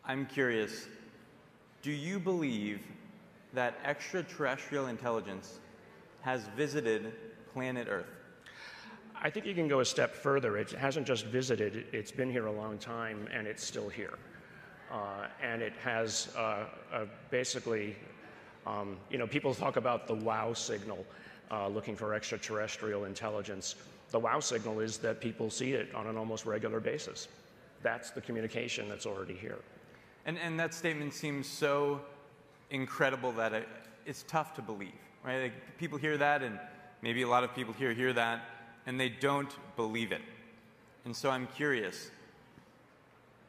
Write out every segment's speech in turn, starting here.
I'm curious, do you believe that extraterrestrial intelligence has visited planet Earth? I think you can go a step further. It hasn't just visited, it's been here a long time, and it's still here. And it has basically, people talk about the wow signal, looking for extraterrestrial intelligence. The wow signal is that people see it on an almost regular basis. That's the communication that's already here. And that statement seems so incredible that it's tough to believe, right? Like, people hear that, and maybe a lot of people here hear that, and they don't believe it. And so I'm curious,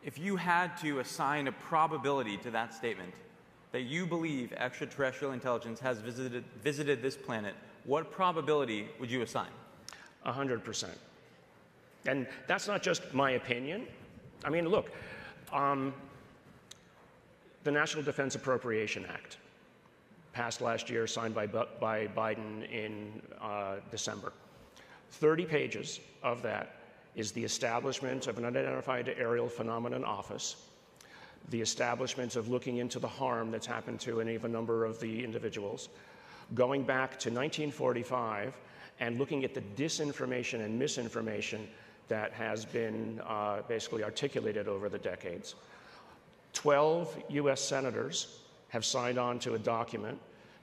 if you had to assign a probability to that statement, that you believe extraterrestrial intelligence has visited this planet, what probability would you assign? 100%. And that's not just my opinion. I mean, look, the National Defense Appropriation Act, passed last year, signed by Biden in December. 30 pages of that is the establishment of an unidentified aerial phenomenon office, the establishment of looking into the harm that's happened to any of a number of the individuals, going back to 1945 and looking at the disinformation and misinformation that has been basically articulated over the decades. 12 US senators have signed on to a document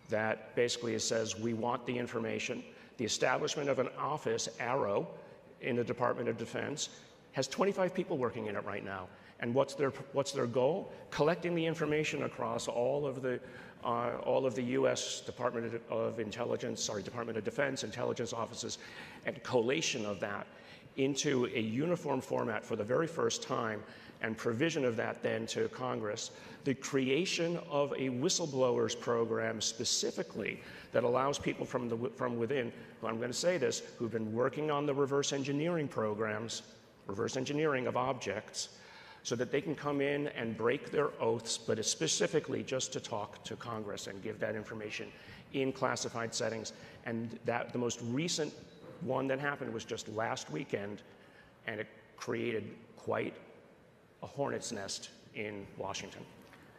that basically says we want the information. The establishment of an office, Arrow, in the Department of Defense, has 25 people working in it right now. And what's their goal? Collecting the information across all of the U.S. Department of Defense intelligence offices, and collation of that into a uniform format for the very first time, and provision of that then to Congress, the creation of a whistleblowers program specifically that allows people from within, who, I'm going to say this, who've been working on the reverse engineering programs, reverse engineering of objects, so that they can come in and break their oaths, but it's specifically just to talk to Congress and give that information in classified settings. And that the most recent one that happened was just last weekend, and it created quite a hornet's nest in Washington.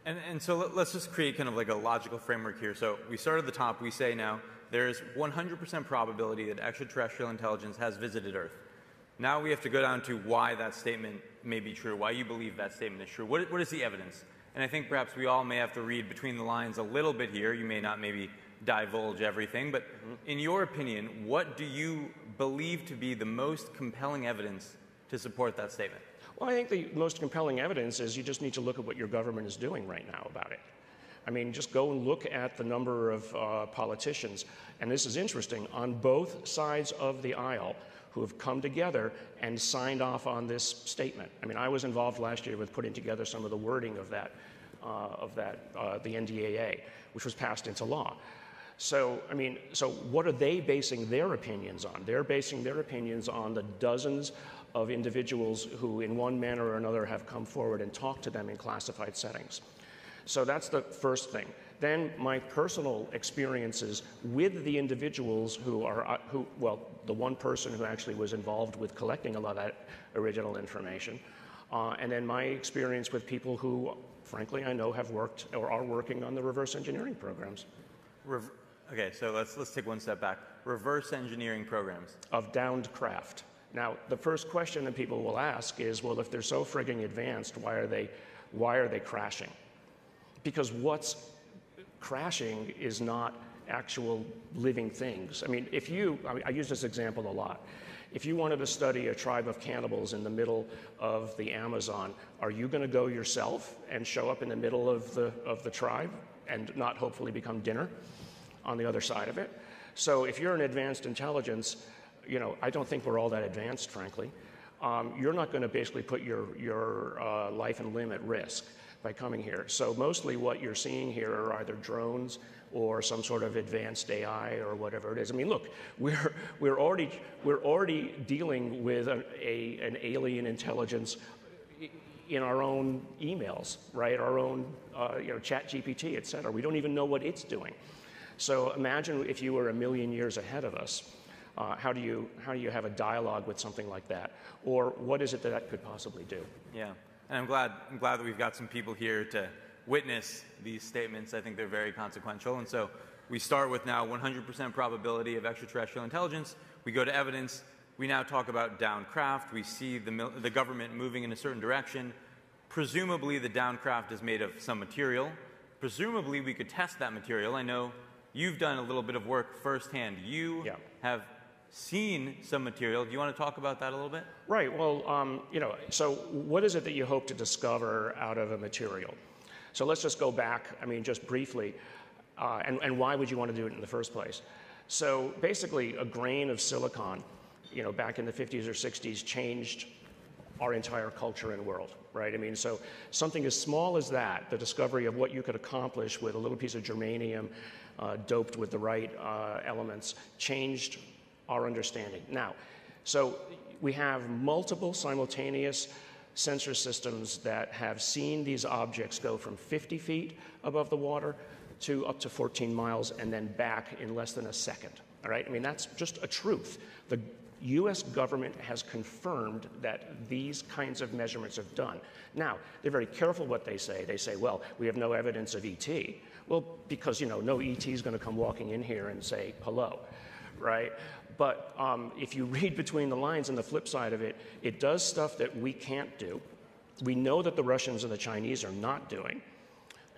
And so let's just create kind of like a logical framework here. So we start at the top. We say now there's 100% probability that extraterrestrial intelligence has visited Earth. Now we have to go down to why that statement may be true, why you believe that statement is true. What is the evidence? And I think perhaps we all may have to read between the lines a little bit here. You may not maybe divulge everything, but in your opinion, what do you believe to be the most compelling evidence to support that statement? Well, I think the most compelling evidence is you just need to look at what your government is doing right now about it. I mean, just go and look at the number of politicians, and this is interesting, on both sides of the aisle who have come together and signed off on this statement. I mean, I was involved last year with putting together some of the wording of the NDAA, which was passed into law. So, I mean, so what are they basing their opinions on? They're basing their opinions on the dozens of individuals who, in one manner or another, have come forward and talked to them in classified settings. So that's the first thing. Then my personal experiences with the individuals well, the one person who actually was involved with collecting a lot of that original information, and then my experience with people who, frankly, I know have worked or are working on the reverse engineering programs. Okay, so let's take one step back. Reverse engineering programs. Of downed craft. Now, the first question that people will ask is, well, if they're so frigging advanced, why are they crashing? Because what's crashing is not actual living things. I mean, I use this example a lot. If you wanted to study a tribe of cannibals in the middle of the Amazon, are you going to go yourself and show up in the middle of the tribe and not hopefully become dinner on the other side of it? So if you're an advanced intelligence, I don't think we're all that advanced, frankly. You're not going to basically put your life and limb at risk by coming here. So mostly what you're seeing here are either drones or some sort of advanced AI or whatever it is. I mean, look, we're already dealing with an alien intelligence in our own emails, right? Our own Chat GPT, et cetera. We don't even know what it's doing. So imagine if you were a million years ahead of us. How do you have a dialogue with something like that? Or what is it that could possibly do? Yeah. And I'm glad that we've got some people here to witness these statements. I think they're very consequential. And so we start with now 100% probability of extraterrestrial intelligence. We go to evidence. We now talk about downed craft. We see the government moving in a certain direction. Presumably, the downed craft is made of some material. Presumably, we could test that material. I know you've done a little bit of work firsthand. You have seen some material. Do you want to talk about that a little bit? Right. Well, so what is it that you hope to discover out of a material? So let's just go back, just briefly, and why would you want to do it in the first place? So basically, a grain of silicon, back in the 50s or 60s, changed our entire culture and world, right? So something as small as that, the discovery of what you could accomplish with a little piece of germanium doped with the right elements, changed our understanding. Now, so we have multiple simultaneous sensor systems that have seen these objects go from 50 feet above the water to up to 14 miles and then back in less than a second, all right? That's just a truth. The U.S. government has confirmed that these kinds of measurements have done. Now, they're very careful what they say. They say, well, we have no evidence of ET. Well, because, no ET is going to come walking in here and say hello, right? But if you read between the lines on the flip side of it, it does stuff that we can't do. We know that the Russians and the Chinese are not doing.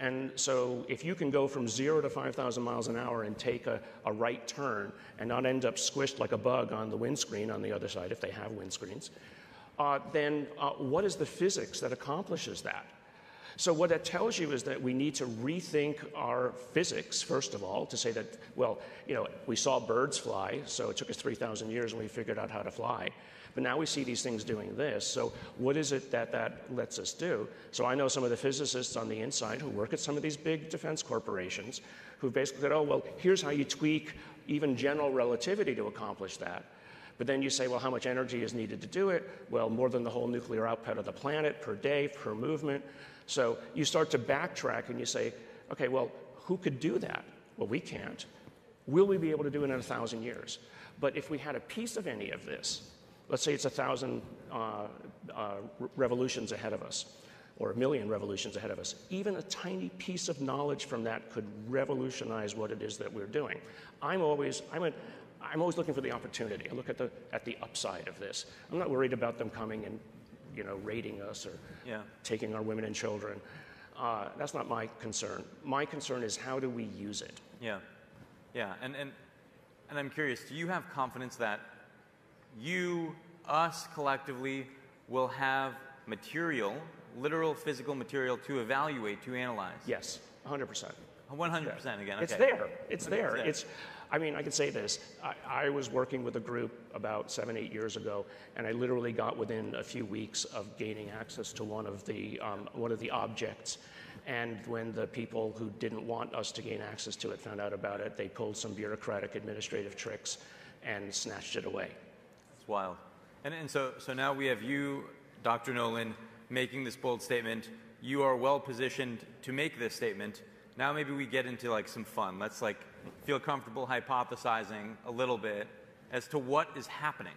And so if you can go from 0 to 5,000 miles an hour and take a right turn and not end up squished like a bug on the windscreen on the other side, if they have windscreens, then what is the physics that accomplishes that? So what that tells you is that we need to rethink our physics, first of all, to say that, well, we saw birds fly, so it took us 3,000 years and we figured out how to fly. But now we see these things doing this. So what is it that lets us do? So I know some of the physicists on the inside who work at some of these big defense corporations who basically said, oh, well, here's how you tweak even general relativity to accomplish that. But then you say, well, how much energy is needed to do it? Well, more than the whole nuclear output of the planet per day, per movement. So you start to backtrack and you say, okay, well, who could do that? Well, we can't. Will we be able to do it in 1,000 years? But if we had a piece of any of this, let's say it's 1,000 revolutions ahead of us, or 1,000,000 revolutions ahead of us, even a tiny piece of knowledge from that could revolutionize what it is that we're doing. I'm always looking for the opportunity. I look at the upside of this. I'm not worried about them coming and raiding us or taking our women and children. That's not my concern. My concern is how do we use it? Yeah. And I'm curious, do you have confidence that us collectively, will have material, literal physical material to evaluate, to analyze? Yes, 100%. 100% again, okay. It's there. It's there. I can say this. I was working with a group about 7-8 years ago, and I literally got within a few weeks of gaining access to one of the objects. And when the people who didn't want us to gain access to it found out about it, they pulled some bureaucratic administrative tricks and snatched it away. It's wild. And so now we have you, Dr. Nolan, making this bold statement. You are well positioned to make this statement. Now maybe we get into some fun. Let's feel comfortable hypothesizing a little bit as to what is happening.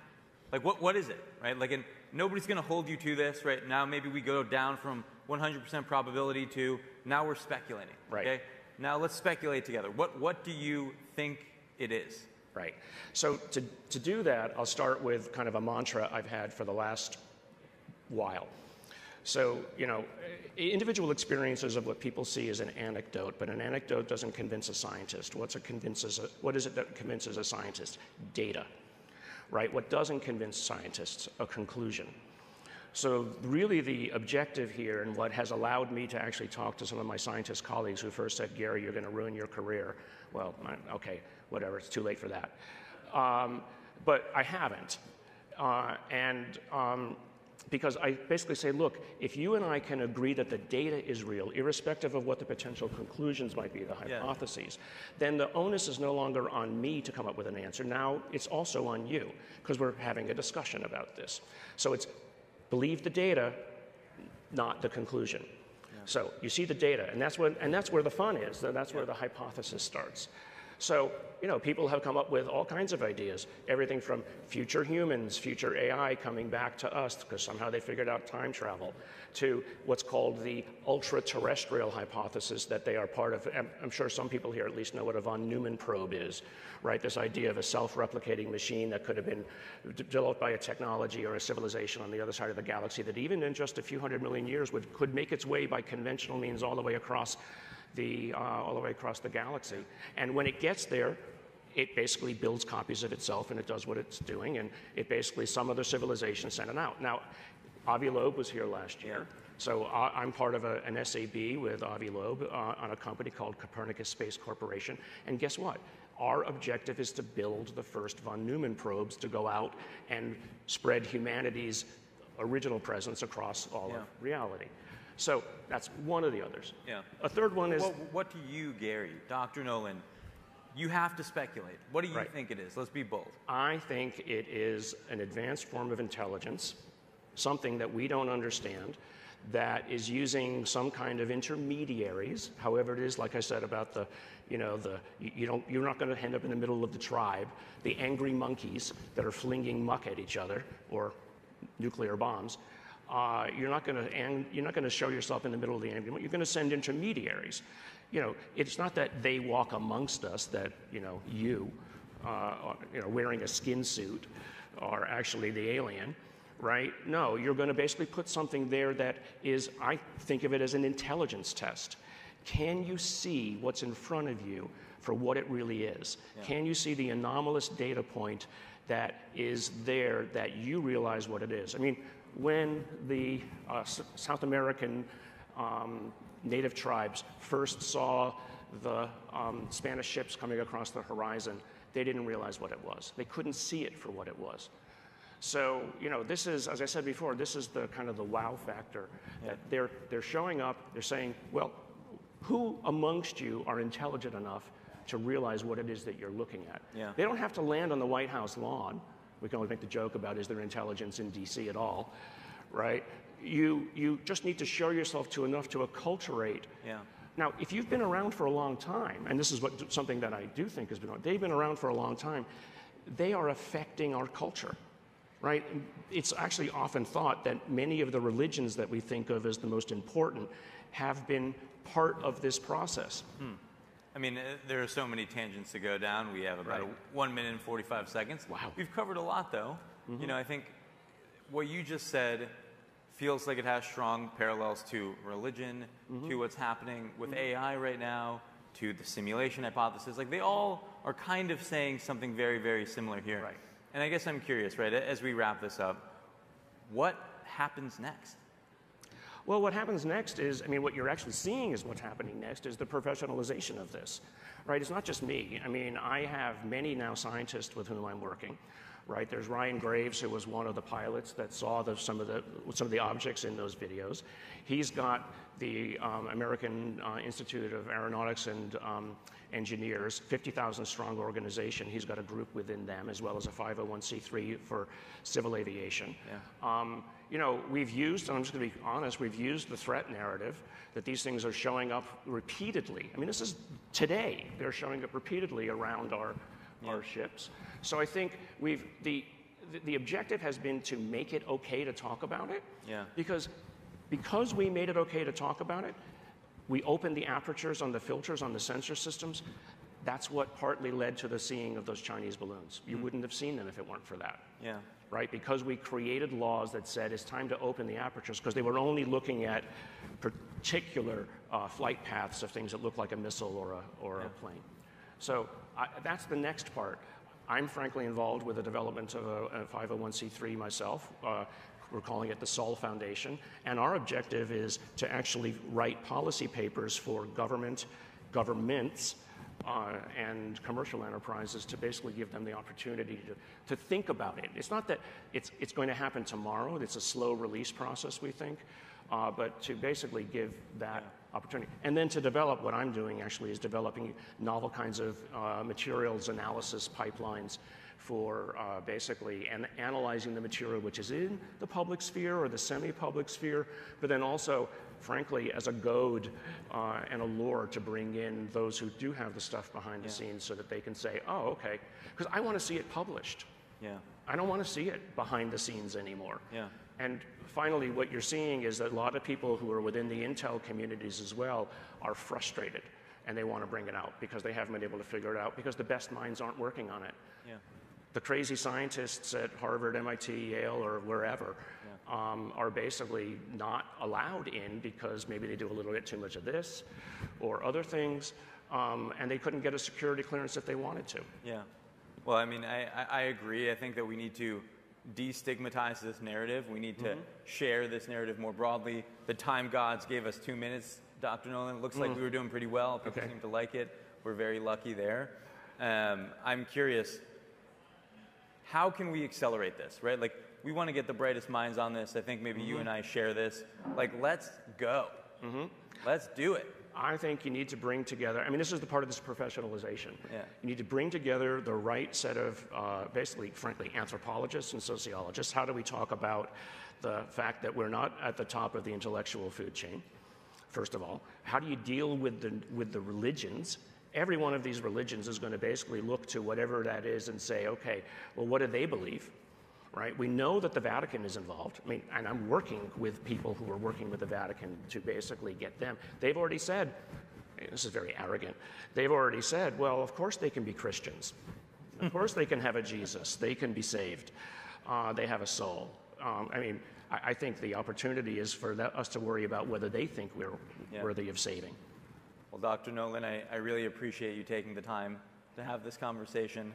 What is it, right? And nobody's going to hold you to this, right? Now maybe we go down from 100% probability to now we're speculating. Right. Okay? Now let's speculate together. What do you think it is? Right. So to do that, I'll start with kind of a mantra I've had for the last while. So, individual experiences of what people see is an anecdote, but an anecdote doesn't convince a scientist. What is it that convinces a scientist? Data, right? What doesn't convince scientists? A conclusion. So really the objective here, and what has allowed me to actually talk to some of my scientist colleagues who first said, Gary, you're going to ruin your career. Well, okay, whatever, it's too late for that. But I haven't. Because I basically say, look, if you and I can agree that the data is real, irrespective of what the potential conclusions might be, the hypotheses, then the onus is no longer on me to come up with an answer. Now it's also on you, because we're having a discussion about this. So it's believe the data, not the conclusion. So you see the data, and that's where the fun is. That's where the hypothesis starts. So, you know, people have come up with all kinds of ideas, everything from future humans, future AI coming back to us because somehow they figured out time travel, to what's called the ultra-terrestrial hypothesis that they are part of. I'm sure some people here at least know what a von Neumann probe is, right? This idea of a self-replicating machine that could have been developed by a technology or a civilization on the other side of the galaxy that even in just a few 100 million years could make its way by conventional means all the way across the galaxy. And when it gets there, it basically builds copies of itself and it does what it's doing, and it basically, some other civilization sent it out. Now, Avi Loeb was here last year, so I'm part of an SAB with Avi Loeb on a company called Copernicus Space Corporation, and guess what? Our objective is to build the first von Neumann probes to go out and spread humanity's original presence across all of reality. So that's one of the others. Yeah. A third one is... Well, what do you, Garry, Dr. Nolan, you have to speculate. What do you think it is? Let's be bold. I think it is an advanced form of intelligence, something that we don't understand, that is using some kind of intermediaries, however it is, like I said about the, you know, you're not going to end up in the middle of the tribe, the angry monkeys that are flinging muck at each other, or nuclear bombs. You're not going to show yourself in the middle of the angry. You're going to send intermediaries. You know, it's not that they walk amongst us, that you know, wearing a skin suit are actually the alien, right? No, you're going to basically put something there that is, I think of it as an intelligence test. Can you see what's in front of you for what it really is? Yeah. Can you see the anomalous data point that is there that you realize what it is? I mean, when the South American native tribes first saw the Spanish ships coming across the horizon, they didn't realize what it was. They couldn't see it for what it was. So, you know, this is, as I said before, this is the kind of the wow factor. That they're showing up, they're saying, well, who amongst you are intelligent enough to realize what it is that you're looking at? Yeah. They don't have to land on the White House lawn. We can always make the joke about, is there intelligence in DC at all, right? You just need to show yourself to enough to acculturate. Yeah. Now, if you've been around for a long time, and this is something that I do think has been, they've been around for a long time, they are affecting our culture, right? It's actually often thought that many of the religions that we think of as the most important have been part of this process. I mean, there are so many tangents to go down. We have about 1 minute and 45 seconds. Wow. We've covered a lot, though. You know, I think what you just said feels like it has strong parallels to religion, to what's happening with AI right now, to the simulation hypothesis. Like, they all are kind of saying something very, very similar here. Right. And I guess I'm curious, right, as we wrap this up, what happens next? Well, what happens next is, I mean, what you're actually seeing is what's happening next is the professionalization of this, right? It's not just me. I mean, I have many now scientists with whom I'm working, right? There's Ryan Graves, who was one of the pilots that saw some of the objects in those videos. He's got the American Institute of Aeronautics and Engineers, 50,000 strong organization. He's got a group within them, as well as a 501c3 for civil aviation. Yeah. You know, we've used, and I'm just going to be honest, we've used the threat narrative that these things are showing up repeatedly. I mean, this is today. They're showing up repeatedly around our ships. So I think the objective has been to make it okay to talk about it. Yeah. Because we made it okay to talk about it, we opened the apertures on the filters on the sensor systems. That's what partly led to the seeing of those Chinese balloons. You wouldn't have seen them if it weren't for that. Yeah. Right? Because we created laws that said it's time to open the apertures, because they were only looking at particular flight paths of things that look like a missile or a plane. So that's the next part. I'm frankly involved with the development of a 501c3 myself. We're calling it the Sol Foundation. And our objective is to actually write policy papers for governments, and commercial enterprises to basically give them the opportunity to think about it. It's not that it's going to happen tomorrow. It's a slow release process, we think, but to basically give that opportunity. And then to develop, what I'm doing actually is developing novel kinds of materials analysis pipelines for basically analyzing the material which is in the public sphere or the semi-public sphere, but then also, frankly, as a goad and a lure to bring in those who do have the stuff behind the scenes so that they can say, oh, okay, because I want to see it published. Yeah. I don't want to see it behind the scenes anymore. Yeah. And finally, what you're seeing is that a lot of people who are within the intel communities as well are frustrated, and they want to bring it out because they haven't been able to figure it out because the best minds aren't working on it. Yeah. The crazy scientists at Harvard, MIT, Yale, or wherever are basically not allowed in because maybe they do a little bit too much of this or other things, and they couldn't get a security clearance if they wanted to. Yeah. Well, I mean, I agree. I think that we need to destigmatize this narrative. We need to share this narrative more broadly. The time gods gave us 2 minutes, Dr. Nolan. It looks like we were doing pretty well. People seem to like it. We're very lucky there. I'm curious, how can we accelerate this, right? Like, we want to get the brightest minds on this. I think maybe you and I share this. Like, let's go. Let's do it. I think you need to bring together, I mean, this is the part of this professionalization. Yeah. You need to bring together the right set of, basically, frankly, anthropologists and sociologists. How do we talk about the fact that we're not at the top of the intellectual food chain, first of all? How do you deal with the religions? Every one of these religions is going to basically look to whatever that is and say, okay, well, what do they believe? Right? We know that the Vatican is involved. I mean, and I'm working with people who are working with the Vatican to basically get them. They've already said, this is very arrogant, they've already said, well, of course they can be Christians. Of course they can have a Jesus. They can be saved. They have a soul. I mean, I think the opportunity is for us to worry about whether they think we're worthy of saving. Well, Dr. Nolan, I really appreciate you taking the time to have this conversation.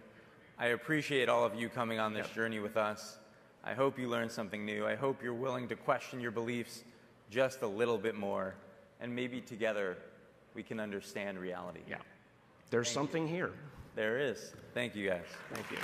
I appreciate all of you coming on this journey with us. I hope you learned something new. I hope you're willing to question your beliefs just a little bit more, and maybe together we can understand reality. Yeah. There's something here. There is. Thank you, guys. Thank you.